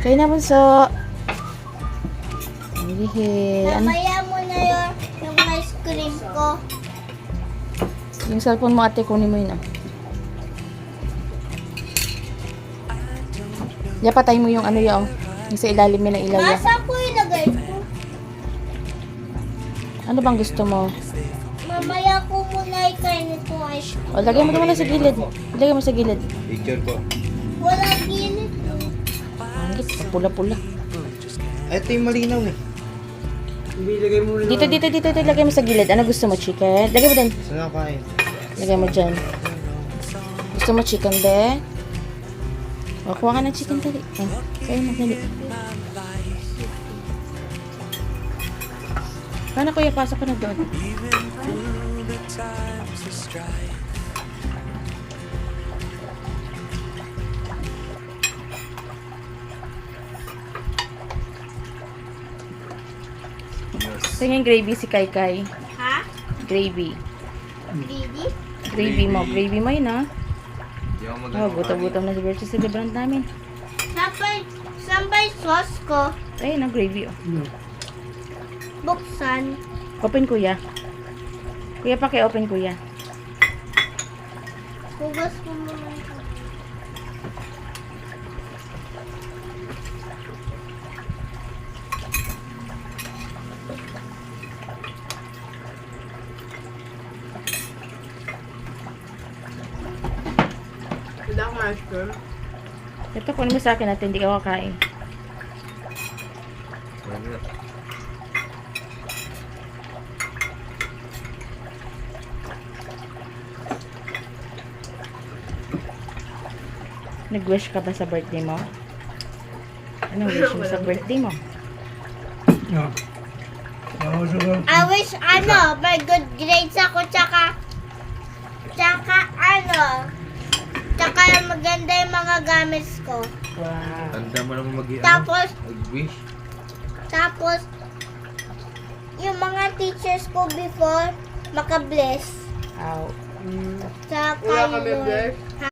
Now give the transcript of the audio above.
Kain na, bunso. Hihi. Ano? Mamaya mo na yung ice cream ko. Yung cellphone mo, ate, kunin mo yun. Ya, patay mo yung ano yung sa ilalim mo ng ilaw. Ya. Masa ko ilagay ko? Ano bang gusto mo? Mamaya ko muna ikain itong ice cream. O, lagay mo naman sa gilid. Lagay mo sa gilid. Picture ko. Wala ginit. Angit, pula-pula. Ito yung malinaw eh. Dito. Lagay mo sa gilid. Ano gusto mo, chicken? Lagay mo din. Saan ako kain? Lagay mo dyan. Gusto mo chicken, be? O, kuha ka ng chicken, dali. O, kayo mo, dali. Paano, kuya? Pasok ka na doon. Tingin gravy si Kai Kai. Ha? Gravy. Greedy? Gravy mo. Gravy mo yun, ha? Hindi ako Oh, magandang buta-buta na si birthday celebrant namin. Saan ba yung sauce ko? Ayun, ang gravy, oh. Buksan. Open, kuya. Kuya, paki-open, kuya. Hugas ko muna ito. Wala akong ice cream. Ito, kunin mo sa akin at hindi ka kakain. Wala. Nag-wish ka ba sa birthday mo? Anong wish mo sa birthday mo? I wish, may good grades ako, tsaka maganda yung mga gamits ko. Wow. Tanda mo naman Tapos, mag-wish. yung mga teachers ko before, makabless. Ow. Tsaka Wala kami yun. bless.